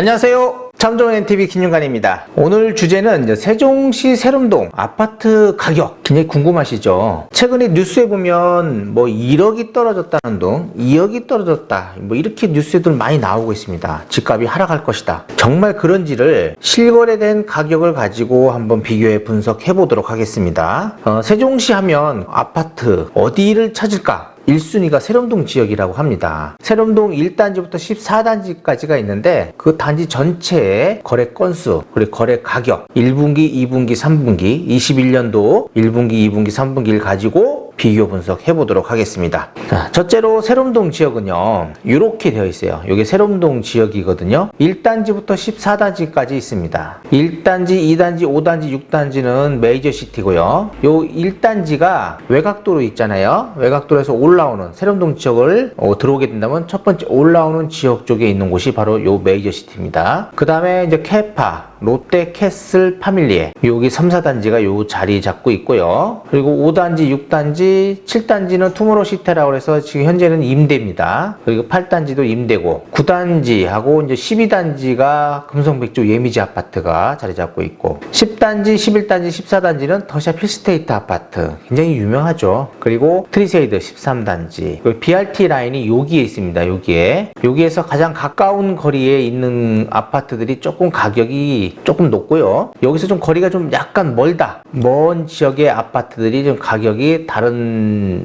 안녕하세요. 참 좋은 NTV 김윤관입니다. 오늘 주제는 이제 세종시 세롬동 아파트 가격 굉장히 궁금하시죠? 최근에 뉴스에 보면 뭐 1억이 떨어졌다는 둥, 2억이 떨어졌다, 뭐 이렇게 뉴스들 많이 나오고 있습니다. 집값이 하락할 것이다. 정말 그런지를 실거래된 가격을 가지고 한번 비교해 분석해 보도록 하겠습니다. 세종시 하면 아파트 어디를 찾을까? 1순위가 세롬동 지역이라고 합니다. 세롬동 1단지부터 14단지까지가 있는데 그 단지 전체의 거래 건수, 그리고 거래 가격 1분기, 2분기, 3분기 21년도 1분기, 2분기, 3분기를 가지고 비교 분석해 보도록 하겠습니다. 자, 첫째로 세롬동 지역은요 이렇게 되어 있어요. 이게 세롬동 지역이거든요. 1단지부터 14단지까지 있습니다. 1단지, 2단지, 5단지, 6단지는 메이저 시티고요. 요 1단지가 외곽도로 있잖아요. 외곽도로에서 올라오는 세롬동 지역을 들어오게 된다면 첫 번째 올라오는 지역 쪽에 있는 곳이 바로 요 메이저 시티입니다. 그 다음에 이제 캐파, 롯데 캐슬 파밀리에 여기 3, 4단지가 요 자리 잡고 있고요. 그리고 5단지, 6단지, 7단지는 투모로우시티라고 해서 지금 현재는 임대입니다. 그리고 8단지도 임대고 9단지하고 이제 12단지가 금성백조 예미지 아파트가 자리 잡고 있고 10단지, 11단지, 14단지는 더샵 힐스테이트 아파트 굉장히 유명하죠. 그리고 트리세이드 13단지 그리고 BRT 라인이 여기에 있습니다. 여기에서 가장 가까운 거리에 있는 아파트들이 조금 가격이 조금 높고요. 여기서 좀 거리가 좀 약간 멀다. 먼 지역의 아파트들이 좀 가격이 다른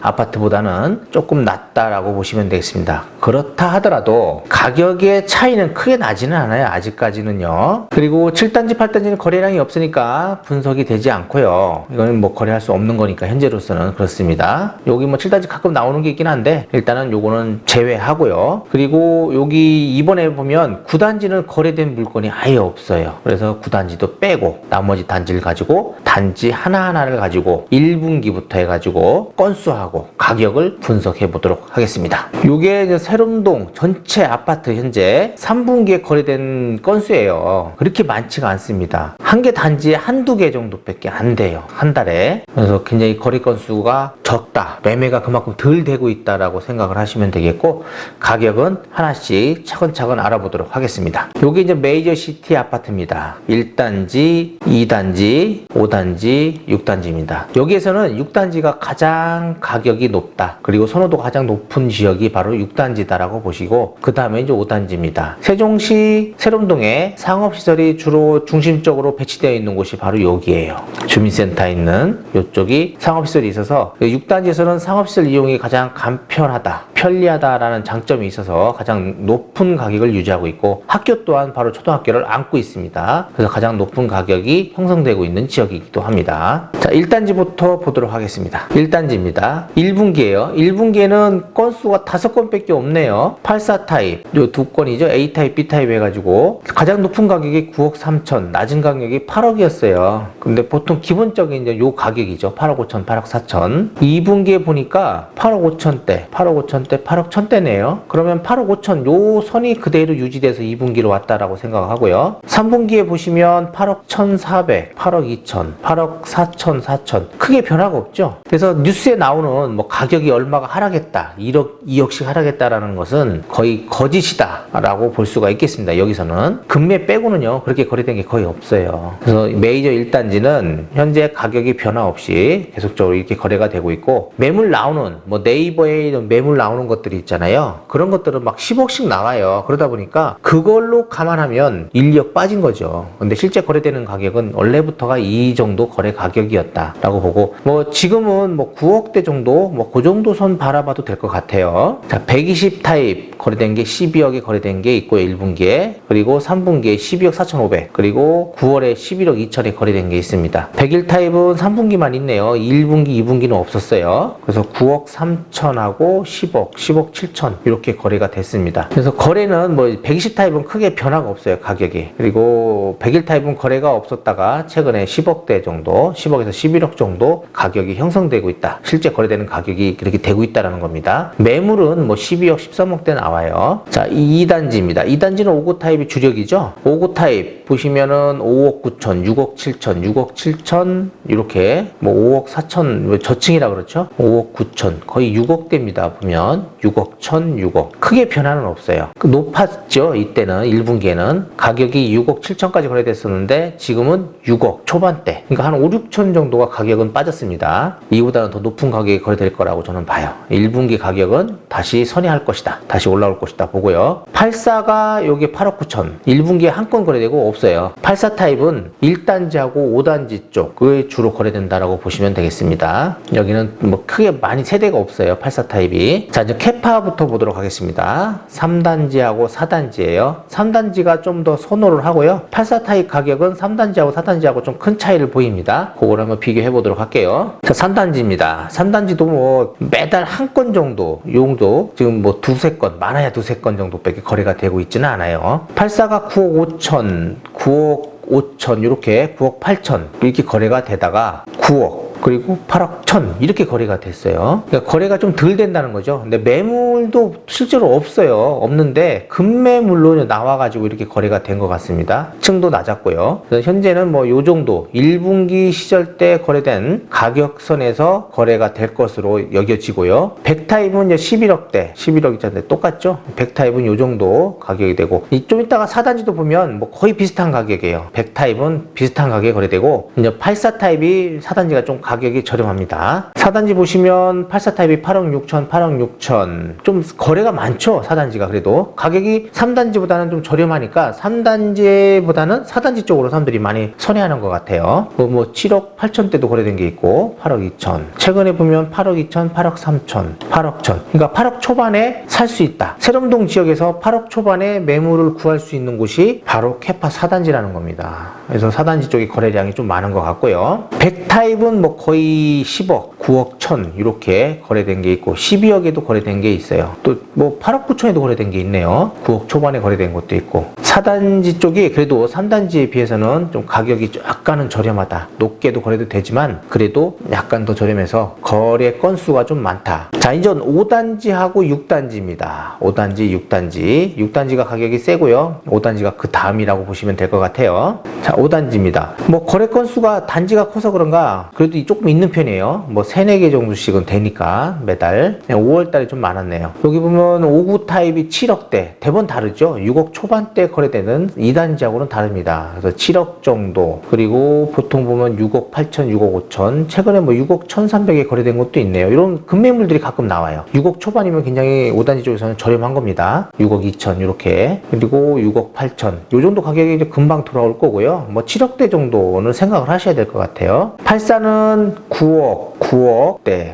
아파트보다는 조금 낮다라고 보시면 되겠습니다. 그렇다 하더라도 가격의 차이는 크게 나지는 않아요. 아직까지는요. 그리고 7단지, 8단지는 거래량이 없으니까 분석이 되지 않고요. 이거는 뭐 거래할 수 없는 거니까 현재로서는 그렇습니다. 여기 뭐 7단지 가끔 나오는 게 있긴 한데 일단은 요거는 제외하고요. 그리고 여기 이번에 보면 9단지는 거래된 물건이 아예 없어요. 그래서 9단지도 빼고 나머지 단지를 가지고 단지 하나하나를 가지고 1분기부터 해가지고 건수하고 가격을 분석해 보도록 하겠습니다. 요게 이제 세롬동 전체 아파트 현재 3분기에 거래된 건수예요. 그렇게 많지가 않습니다. 한 개 단지에 한두 개 정도밖에 안 돼요. 한 달에. 그래서 굉장히 거래 건수가 적다. 매매가 그만큼 덜 되고 있다라고 생각을 하시면 되겠고 가격은 하나씩 차근차근 알아보도록 하겠습니다. 요게 이제 메이저 시티 아파트입니다. 1단지, 2단지, 5단지, 6단지입니다. 여기에서는 6단지가 가장 가격이 높다. 그리고 선호도가 가장 높은 지역이 바로 6단지다라고 보시고 그 다음에 이제 5단지입니다. 세종시 세롬동에 상업시설이 주로 중심적으로 배치되어 있는 곳이 바로 여기에요. 주민센터에 있는 이쪽이 상업시설이 있어서 6단지에서는 상업시설 이용이 가장 간편하다, 편리하다라는 장점이 있어서 가장 높은 가격을 유지하고 있고 학교 또한 바로 초등학교를 안고 있습니다. 그래서 가장 높은 가격이 형성되고 있는 지역이기도 합니다. 자, 1단지부터 보도록 하겠습니다. 1단지입니다. 1분기예요. 1분기에는 건수가 5건밖에 없네요. 84 타입, 요 두 건이죠. A 타입, B 타입 해가지고 가장 높은 가격이 9억 3천, 낮은 가격이 8억이었어요. 근데 보통 기본적인 이제 요 가격이죠. 8억 5천, 8억 4천. 2분기에 보니까 8억 5천대, 8억 5천대, 8억 1천대네요. 그러면 8억 5천 요 선이 그대로 유지돼서 2분기로 왔다라고 생각하고요. 3분기에 보시면 8억 1,400, 8억 2천, 8억 4천, 4천 크게 변화가 없죠. 그래서 뉴스에 나오는 뭐 가격이 얼마가 하락했다, 1억, 2억씩 하락했다라는 것은 거의 거짓이다라고 볼 수가 있겠습니다. 여기서는 금매 빼고는요 그렇게 거래된 게 거의 없어요. 그래서 메이저 1단지는 현재 가격이 변화 없이 계속적으로 이렇게 거래가 되고 있고 매물 나오는 뭐 네이버에 매물 나오는 것들이 있잖아요. 그런 것들은 막 10억씩 나와요. 그러다 보니까 그걸로 감안하면 1, 2억 빠진 거죠. 근데 실제 거래되는 가격은 원래부터가 이 정도 거래 가격이었다라고 보고 뭐 지금은 뭐 9억대 정도 뭐 그 정도 선 바라봐도 될 것 같아요. 자, 120 타입 거래된 게 12억에 거래된 게 있고요. 1분기에. 그리고 3분기에 12억 4,500 그리고 9월에 11억 2천에 거래된 게 있습니다. 101 타입은 3분기만 있네요. 1분기, 2분기는 없었어요. 그래서 9억 3천하고 10억, 10억 7천 이렇게 거래가 됐습니다. 그래서 거래는 뭐 120 타입은 크게 변화가 없어요. 가격이. 그리고 101 타입은 거래가 없었다가 최근에 10억대 정도, 10억에서 11억 정도 가격이 형성되고 있다. 실제 거래되는 가격이 그렇게 되고 있다는 겁니다. 매물은 뭐 12억, 13억대 나와요. 자, 2단지입니다. 2단지는 5구 타입이 주력이죠. 5구 타입 보시면은 5억 9천, 6억 7천, 6억 7천 이렇게 뭐 5억 4천 저층이라 그렇죠. 5억 9천 거의 6억대입니다. 보면 6억 1천, 6억 크게 변화는 없어요. 높았죠. 이때는 1분기에는 가격이 6억 7천까지 거래됐었는데 지금은 6억 초반대. 그러니까 한 5, 6천 정도가 가격은 빠졌습니다. 이보다는 더 높은 가격이 거래될 거라고 저는 봐요. 1분기 가격은 다시 선회할 것이다. 다시 올라올 것이다 보고요. 84가 여기 8억 9천 1분기에 한 건 거래되고 없어요. 84 타입은 1단지하고 5단지 쪽을 주로 거래된다라고 보시면 되겠습니다. 여기는 뭐 크게 많이 세대가 없어요. 84 타입이. 자, 이제 캐파부터 보도록 하겠습니다. 3단지하고 4단지예요. 3단지가 좀 더 선호를 하고요. 84 타입 가격은 3단지하고 4단지하고 좀 큰 차이를 보입니다. 그걸 한번 비교해 보도록 할게요. 자, 3단지입니다. 3단지도 뭐 매달 한 건 정도, 이 정도 지금 뭐 두세 건, 많아야 두세 건 정도밖에 거래가 되고 있지는 않아요. 84가 9억 5천, 9억 5천 이렇게 9억 8천 이렇게 거래가 되다가 9억 그리고 8억 1천 이렇게 거래가 됐어요. 그러니까 거래가 좀 덜 된다는 거죠. 근데 매물도 실제로 없어요. 없는데 급매물로 나와가지고 이렇게 거래가 된 것 같습니다. 층도 낮았고요. 그래서 현재는 뭐 요 정도 1분기 시절 때 거래된 가격선에서 거래가 될 것으로 여겨지고요. 100타입은 이제 11억대, 11억이잖아요. 똑같죠? 100타입은 요 정도 가격이 되고 좀 이따가 4단지도 보면 뭐 거의 비슷한 가격이에요. 100타입은 비슷한 가격에 거래되고 이제 84 타입이 4단지가 좀 가격이 저렴합니다. 4단지 보시면 84 타입이 8억 6천, 8억 6천 좀 거래가 많죠. 4단지가 그래도 가격이 3단지보다는 좀 저렴하니까 3단지보다는 4단지 쪽으로 사람들이 많이 선회하는 것 같아요. 뭐 7억 8천대도 거래된 게 있고 8억 2천 최근에 보면 8억 2천, 8억 3천, 8억 천 그러니까 8억 초반에 살 수 있다. 세롬동 지역에서 8억 초반에 매물을 구할 수 있는 곳이 바로 캐파 4단지라는 겁니다. 그래서 4단지 쪽에 거래량이 좀 많은 것 같고요. 100타입은 뭐 거의 10억, 9억, 1천 이렇게 거래된 게 있고 12억에도 거래된 게 있어요. 또 뭐 8억 9천에도 거래된 게 있네요. 9억 초반에 거래된 것도 있고 4단지 쪽이 그래도 3단지에 비해서는 좀 가격이 약간은 저렴하다. 높게도 거래도 되지만 그래도 약간 더 저렴해서 거래 건수가 좀 많다. 자, 이제 5단지하고 6단지입니다. 5단지, 6단지. 6단지가 가격이 세고요. 5단지가 그 다음이라고 보시면 될 것 같아요. 자, 5단지입니다. 뭐 거래 건수가 단지가 커서 그런가 그래도 조금 있는 편이에요. 뭐 3, 4개 정도씩은 되니까 매달 5월달에 좀 많았네요. 여기 보면 5구 타입이 7억대 대번 다르죠. 6억 초반대 거래되는 2단지하고는 다릅니다. 그래서 7억 정도 그리고 보통 보면 6억 8천, 6억 5천 최근에 뭐 6억 1,300에 거래된 것도 있네요. 이런 급매물들이 가끔 나와요. 6억 초반이면 굉장히 5단지 쪽에서는 저렴한 겁니다. 6억 2천 이렇게 그리고 6억 8천 요 정도 가격이 이제 금방 돌아올 거고요. 뭐 7억대 정도는 생각을 하셔야 될 것 같아요. 84는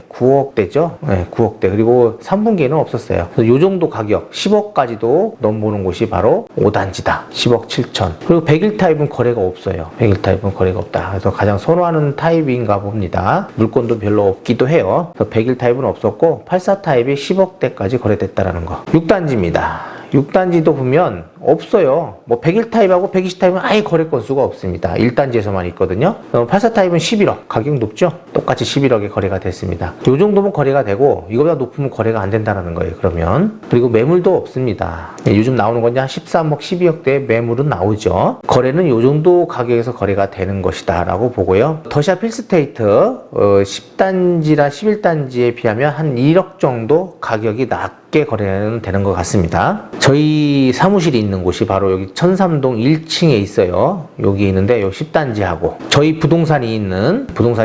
9억대죠. 네, 9억대 그리고 3분기에는 없었어요. 그래서 요 정도 가격 10억까지도 넘보는 곳이 바로 5단지다. 10억 7천 그리고 100일 타입은 거래가 없어요. 100일 타입은 거래가 없다. 그래서 가장 선호하는 타입인가 봅니다. 물건도 별로 없기도 해요. 그래서 100일 타입은 없었고 84 타입이 10억대까지 거래됐다라는 거. 6단지입니다. 6단지도 보면 없어요. 뭐 101 타입하고 120 타입은 아예 거래 건수가 없습니다. 1단지에서만 있거든요. 84 타입은 11억. 가격 높죠? 똑같이 11억에 거래가 됐습니다. 이 정도면 거래가 되고 이거보다 높으면 거래가 안 된다는 거예요. 그러면 그리고 매물도 없습니다. 요즘 나오는 건 한 13억, 12억대 매물은 나오죠. 거래는 이 정도 가격에서 거래가 되는 것이다 라고 보고요. 더샵 힐스테이트 10단지나 11단지에 비하면 한 1억 정도 가격이 낮게 거래는 되는 것 같습니다. 저희 사무실이 있는 곳이 바로 여기 천삼동 1층에 있어요. 여기 있는데 요 10단지하고 저희 부동산이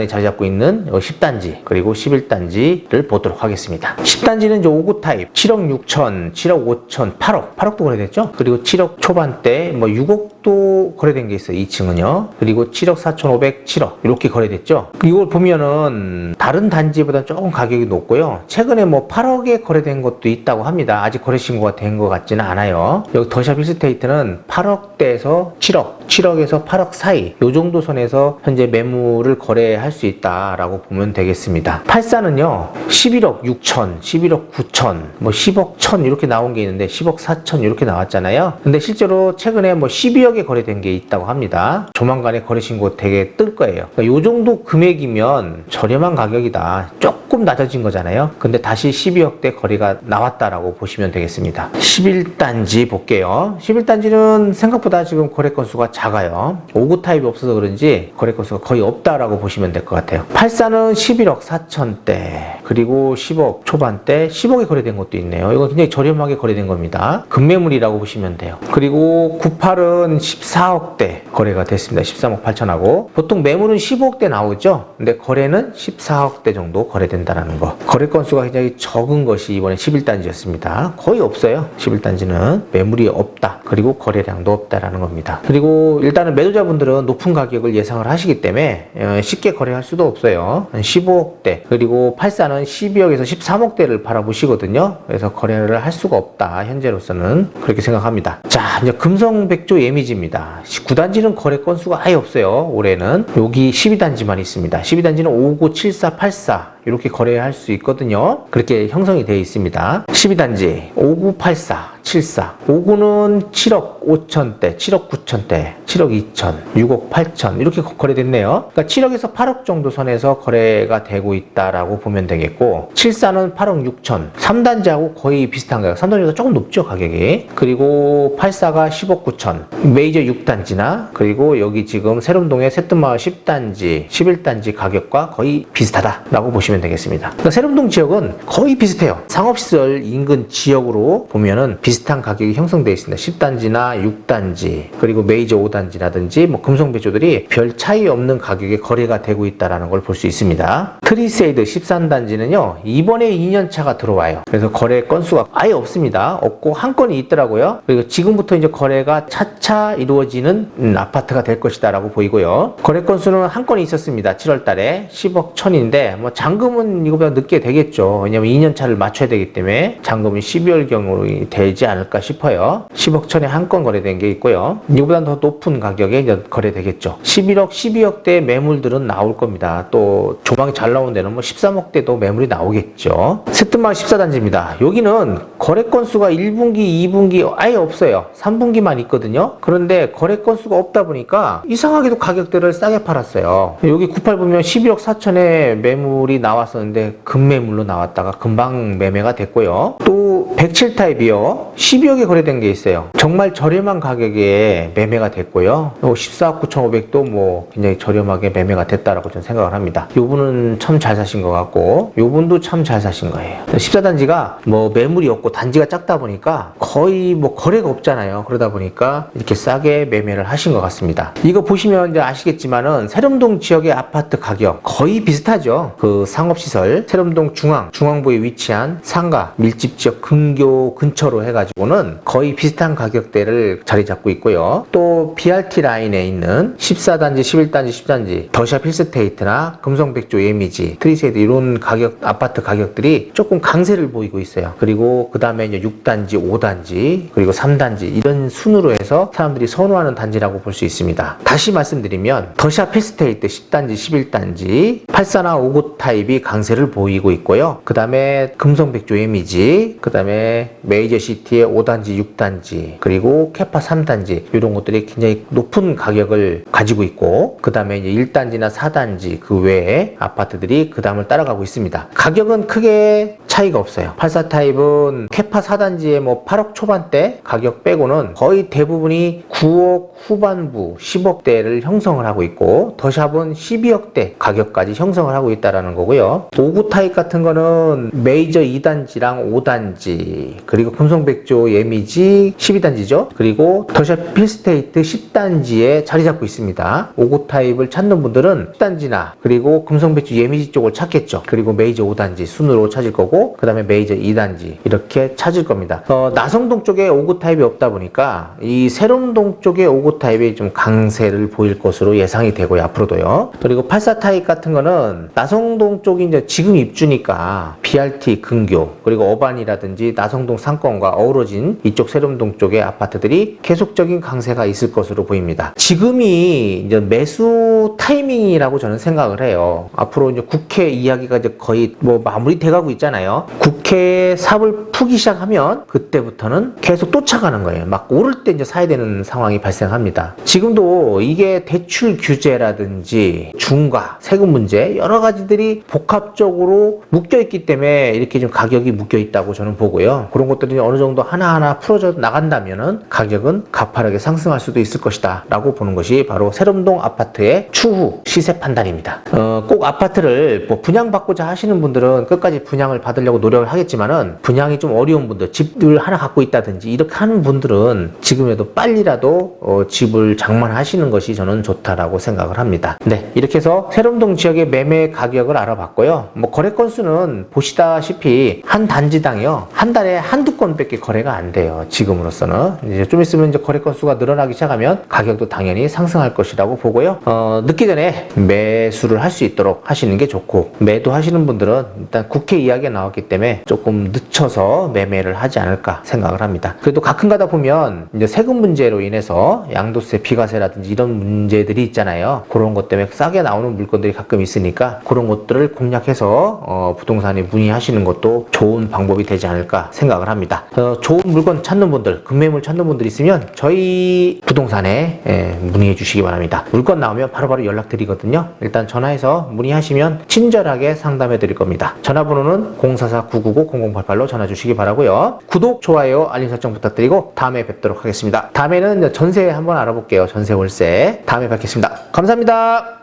자리 잡고 있는 요 10단지 그리고 11단지를 보도록 하겠습니다. 10단지는 이제 5구 타입 7억 6천, 7억 5천, 8억도 거래됐죠. 그리고 7억 초반대 뭐 6억도 거래된 게 있어요. 2층은요. 그리고 7억 4,500, 7억 이렇게 거래됐죠. 이걸 보면은 다른 단지보다 조금 가격이 높고요. 최근에 뭐 8억에 거래된 것도 있다고 합니다. 아직 거래 신고가 된 것 같지는 않아요. 여기 더샵 힐스테이트는 8억대에서 7억, 7억에서 8억 사이 요 정도 선에서 현재 매물을 거래할 수 있다라고 보면 되겠습니다. 84는요 11억 6천, 11억 9천, 뭐 10억 1천 이렇게 나온 게 있는데 10억 4천 이렇게 나왔잖아요. 근데 실제로 최근에 뭐 12억에 거래된 게 있다고 합니다. 조만간에 거래 신고 되게 뜰 거예요. 그러니까 요 정도 금액이면 저렴한 가격이다. 조금 낮아진 거잖아요. 근데 다시 12억대 거래가 나왔다라고 보시면 되겠습니다. 11단지 볼게요. 11단지는 생각보다 지금 거래 건수가 작아요. 5구 타입이 없어서 그런지 거래 건수가 거의 없다라고 보시면 될 것 같아요. 84는 11억 4천대, 그리고 10억 초반대, 10억에 거래된 것도 있네요. 이건 굉장히 저렴하게 거래된 겁니다. 급매물이라고 보시면 돼요. 그리고 98은 14억대 거래가 됐습니다. 13억 8천하고 보통 매물은 15억대 나오죠. 근데 거래는 14억대 정도 거래된다는 거. 거래 건수가 굉장히 적은 것이 이번에 11단지였습니다. 거의 없어요. 11단지는 매물이 없다. 그리고 거래량도 없다라는 겁니다. 그리고 일단은 매도자분들은 높은 가격을 예상을 하시기 때문에 쉽게 거래할 수도 없어요. 15억대, 그리고 84는 12억에서 13억대를 바라보시거든요. 그래서 거래를 할 수가 없다. 현재로서는 그렇게 생각합니다. 자, 이제 금성백조 예미지입니다. 9단지는 거래 건수가 아예 없어요. 올해는 여기 12단지만 있습니다. 12단지는 59, 74, 84 이렇게 거래할 수 있거든요. 그렇게 형성이 되어 있습니다. 12단지 5984, 74 59는 7억 5천대, 7억 9천대, 7억 2천, 6억 8천 이렇게 거래됐네요. 그러니까 7억에서 8억 정도 선에서 거래가 되고 있다라고 보면 되겠고, 74는 8억 6천, 3단지하고 거의 비슷한 가격, 3단지보다 조금 높죠 가격이. 그리고 84가 10억 9천, 메이저 6단지나 그리고 여기 지금 세롬동의 새뜸마을 10단지, 11단지 가격과 거의 비슷하다라고 보시면 되겠습니다. 그러니까 세롬동 지역은 거의 비슷해요. 상업시설 인근 지역으로 보면은 비슷한 가격이 형성되어 있습니다. 10단지나 6단지 그리고 메이저 5단지라든지 뭐 금성배조들이 별 차이 없는 가격에 거래가 되고 있다는 걸 볼 수 있습니다. 트리세이드 13단지는요 이번에 2년차가 들어와요. 그래서 거래 건수가 아예 없습니다. 없고 한 건이 있더라고요. 그리고 지금부터 이제 거래가 차차 이루어지는 아파트가 될 것이다 라고 보이고요. 거래 건수는 한 건이 있었습니다. 7월 달에 10억 천인데 뭐 잔금은 이거보다 늦게 되겠죠. 왜냐면 2년차를 맞춰야 되기 때문에 잔금은 12월경으로 되지 않을까 싶어요. 10억 천에 한 건 거래된 게 있고요. 이거보다 더 높은 가격에 이제 거래되겠죠. 11억, 12억대 매물들은 나올 겁니다. 또 조망이 잘 나온 데는 뭐 13억대도 매물이 나오겠죠. 새뜸마을 14단지입니다. 여기는 거래 건수가 1분기, 2분기 아예 없어요. 3분기만 있거든요. 그런데 거래 건수가 없다 보니까 이상하게도 가격들을 싸게 팔았어요. 여기 98 보면 11억 4천에 매물이 나왔었는데 급매물로 나왔다가 금방 매매가 됐고요. 또 107 타입이요. 12억에 거래된 게 있어요. 정말 저렴한 가격에 매매가 됐고요. 14억 9,500도 뭐 굉장히 저렴하게 매매가 됐다라고 저는 생각을 합니다. 요분은 참 잘 사신 것 같고 요분도 참 잘 사신 거예요. 14단지가 뭐 매물이 없고 단지가 작다 보니까 거의 뭐 거래가 없잖아요. 그러다 보니까 이렇게 싸게 매매를 하신 것 같습니다. 이거 보시면 이제 아시겠지만은 세롬동 지역의 아파트 가격 거의 비슷하죠. 그 상업시설 세롬동 중앙부에 위치한 상가 밀집 지역 근교 근처로 해가지고는 거의 비슷한 가격대를 자리 잡고 있고요. 또 BRT 라인에 있는 14단지, 11단지, 10단지 더샵 힐스테이트나 금성백조 예미지, 트리세이드 이런 가격 아파트 가격들이 조금 강세를 보이고 있어요. 그리고 그 다음에 이제 6단지, 5단지 그리고 3단지 이런 순으로 해서 사람들이 선호하는 단지라고 볼 수 있습니다. 다시 말씀드리면 더샵 힐스테이트 10단지, 11단지 84나 59 타입이 강세를 보이고 있고요. 그 다음에 금성백조 예미지, 그 다음에 메이저시티의 5단지, 6단지 그리고 캐파 3단지 이런 것들이 굉장히 높은 가격을 가지고 있고, 그 다음에 이제 1단지나 4단지 그 외에 아파트들이 그 다음을 따라가고 있습니다. 가격은 크게 차이가 없어요. 84 타입은 캐파 4단지에 뭐 8억 초반대 가격 빼고는 거의 대부분이 9억 후반부 10억대를 형성을 하고 있고, 더샵은 12억대 가격까지 형성을 하고 있다는 거고요. 59 타입 같은 거는 메이저 2단지랑 5단지 그리고 금성백조 예미지 12단지죠. 그리고 더샵 힐스테이트 10단지에 자리 잡고 있습니다. 59 타입을 찾는 분들은 10단지나 그리고 금성백조 예미지 쪽을 찾겠죠. 그리고 메이저 5단지 순으로 찾을 거고, 타입하고 그 다음에 메이저 2단지 이렇게 찾을 겁니다. 나성동 쪽에 5구 타입이 없다 보니까 이 세롬동 쪽에 5구 타입이 좀 강세를 보일 것으로 예상이 되고요. 앞으로도요. 그리고 84 타입 같은 거는 나성동 쪽이 이제 지금 입주니까 BRT 근교 그리고 어반이라든지 나성동 상권과 어우러진 이쪽 세롬동 쪽의 아파트들이 계속적인 강세가 있을 것으로 보입니다. 지금이 이제 매수 타이밍이라고 저는 생각을 해요. 앞으로 이제 국회 이야기가 이제 거의 뭐 마무리돼 가고 있잖아요. 국회 삽을 푸기 시작하면 그때부터는 계속 쫓아가는 거예요. 막 오를 때 이제 사야 되는 상황이 발생합니다. 지금도 이게 대출 규제라든지 중과 세금 문제 여러 가지들이 복합적으로 묶여 있기 때문에 이렇게 좀 가격이 묶여 있다고 저는 보고요. 그런 것들이 어느 정도 하나하나 풀어져 나간다면은 가격은 가파르게 상승할 수도 있을 것이다 라고 보는 것이 바로 세롬동 아파트의 추후 시세 판단입니다. 꼭 아파트를 뭐 분양받고자 하시는 분들은 끝까지 분양을 받으려고 노력을 하겠지만은 분양이 좀 어려운 분들, 집을 하나 갖고 있다든지 이렇게 하는 분들은 지금에도 빨리라도 집을 장만하시는 것이 저는 좋다라고 생각을 합니다. 네, 이렇게 해서 세롬동 지역의 매매 가격을 알아봤고요. 뭐 거래 건수는 보시다시피 한 단지당이요, 한 달에 한두 건밖에 거래가 안 돼요. 지금으로서는 이제 좀 있으면 이제 거래 건수가 늘어나기 시작하면 가격도 당연히 상승할 것이라고 보고요. 늦기 전에 매수를 할 수 있도록 하시는 게 좋고, 매도하시는 분들은 일단 국회 이야기가 나왔기 때문에 조금 늦춰서 매매를 하지 않을까 생각을 합니다. 그래도 가끔 가다 보면 이제 세금 문제로 인해서 양도세, 비과세라든지 이런 문제들이 있잖아요. 그런 것 때문에 싸게 나오는 물건들이 가끔 있으니까 그런 것들을 공략해서 부동산에 문의하시는 것도 좋은 방법이 되지 않을까 생각을 합니다. 좋은 물건 찾는 분들, 급매물 찾는 분들 있으면 저희 부동산에 문의해 주시기 바랍니다. 물건 나오면 바로바로 연락드리거든요. 일단 전화해서 문의하시면 친절하게 상담해 드릴 겁니다. 전화번호는 044-999-0088로 전화 주시기 바라고요. 구독, 좋아요, 알림 설정 부탁드리고 다음에 뵙도록 하겠습니다. 다음에는 전세 한번 알아볼게요. 전세 월세 다음에 뵙겠습니다. 감사합니다.